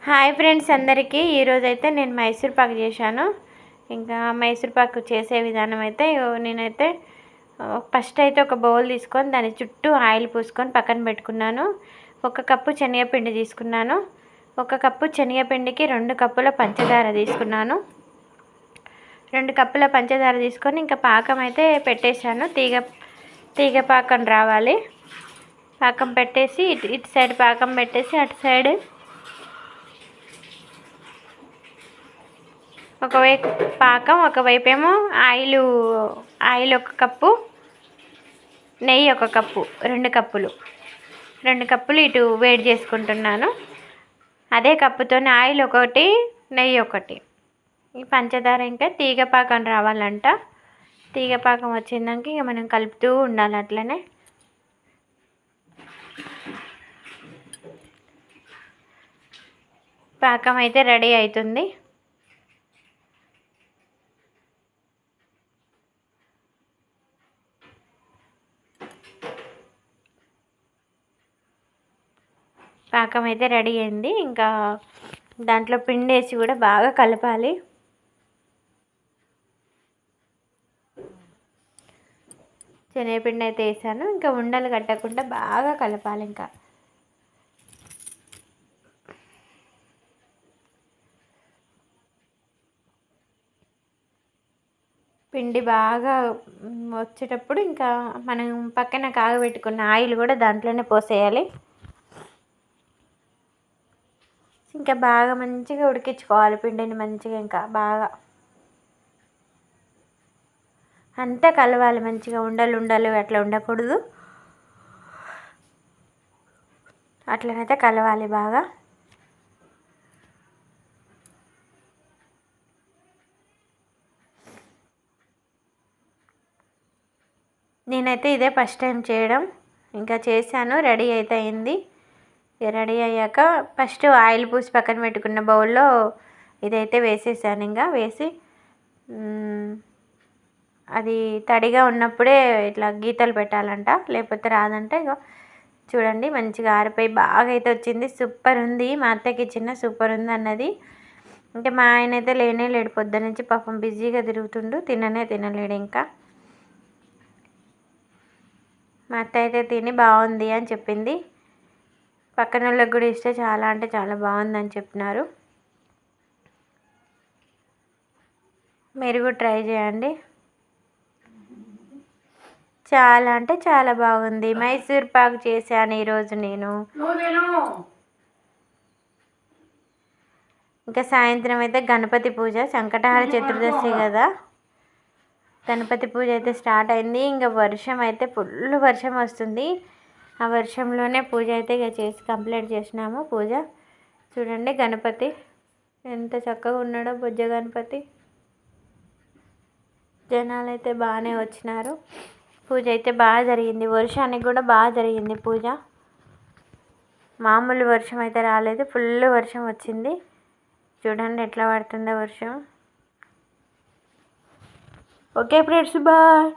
Hi friends అందరికీ ఈరోజైతే నేను మైసూర్ పాక్ చేశాను. ఇంకా మైసూర్ పాక్ చేసే విధానం అయితే నేనైతే ఫస్ట్ అయితే ఒక బౌల్ తీసుకొని దాని చుట్టూ ఆయిల్ పూసుకొని పక్కన పెట్టుకున్నాను. 1 కప్పు శనగపిండి తీసుకున్నాను. 1 కప్పు శనగపిండికి 2 కప్పుల పంచదార తీసుకున్నాను. 2 కప్పుల పంచదార తీసుకొని ఇంకా పాకం అయితే పెట్టేశాను. తీగ పాకం రావాలి. పాకం పెట్టేసి ఇటు సైడ్ పాకం పెట్టేసి అటు సైడ్ ఒకవైపు పాకం, ఒకవైపు ఏమో ఆయిల్ 1 కప్పు, నెయ్యి 1 కప్పు, 2 కప్పులు ఇటు వేడి చేసుకుంటున్నాను. అదే కప్పుతోనే ఆయిల్ 1, నెయ్యి 1. ఈ పంచదార ఇంకా తీగపాకం రావాలంట. తీగపాకం వచ్చిందాక ఇక మనం కలుపుతూ ఉండాలి. అట్లనే పాకం అయితే రెడీ అవుతుంది. పాకం అయితే రెడీ అయింది. ఇంకా దాంట్లో పిండి వేసి కూడా బాగా కలపాలి. శనగపిండి అయితే వేసాను. ఇంకా ఉండలు కట్టకుండా బాగా కలపాలి. ఇంకా పిండి బాగా వచ్చేటప్పుడు ఇంకా మనం పక్కన కాగబెట్టుకున్న ఆయిల్ కూడా దాంట్లోనే పోసేయాలి. ఇంకా బాగా మంచిగా ఉడికించుకోవాలి పిండిని. మంచిగా ఇంకా బాగా అంతా కలవాలి. మంచిగా ఉండలు అట్లా ఉండకూడదు. అట్లనైతే కలవాలి బాగా. నేనైతే ఇదే ఫస్ట్ టైం చేయడం. ఇంకా చేశాను, రెడీ అయితే అయింది. రెడీ అయ్యాక ఫస్ట్ ఆయిల్ పూసి పక్కన పెట్టుకున్న బౌల్లో ఇదైతే వేసేసాను. ఇంకా వేసి అది తడిగా ఉన్నప్పుడే ఇట్లా గీతలు పెట్టాలంట, లేకపోతే రాదంట. ఇక చూడండి మంచిగా ఆరిపోయి బాగా అయితే వచ్చింది. సూపర్ ఉంది. మా అత్తకి ఇచ్చిన సూపర్ ఉంది అన్నది. అంటే మా ఆయన అయితే లేనే లేడు, పొద్దున్న నుంచి పాపం బిజీగా తిరుగుతుండు, తినలేడు. ఇంకా మా అత్త అయితే తిని బాగుంది అని చెప్పింది. పక్కన వాళ్ళకి కూడా ఇస్తే చాలా అంటే చాలా బాగుందని చెప్పినారు. మీరు కూడా ట్రై చేయండి. చాలా అంటే చాలా బాగుంది. మైసూర్ పాక్ చేశాను ఈరోజు నేను. ఇంకా సాయంత్రం అయితే గణపతి పూజ, సంకటహార చతుర్దశి కదా, గణపతి పూజ అయితే స్టార్ట్ అయింది. ఇంకా వర్షం అయితే ఫుల్ వర్షం వస్తుంది. ఆ వర్షంలోనే పూజ అయితే ఇక చేసి కంప్లీట్ చేసినాము. పూజ చూడండి, గణపతి ఎంత చక్కగా ఉన్నాడో, బొజ్జ గణపతి. జనాలు అయితే బాగానే వచ్చినారు. పూజ అయితే బాగా జరిగింది. వర్షానికి కూడా బాగా జరిగింది పూజ. మామూలు వర్షం అయితే రాలేదు, ఫుల్ వర్షం వచ్చింది. చూడండి ఎట్లా పడుతుందో వర్షం. Okay friends, bye.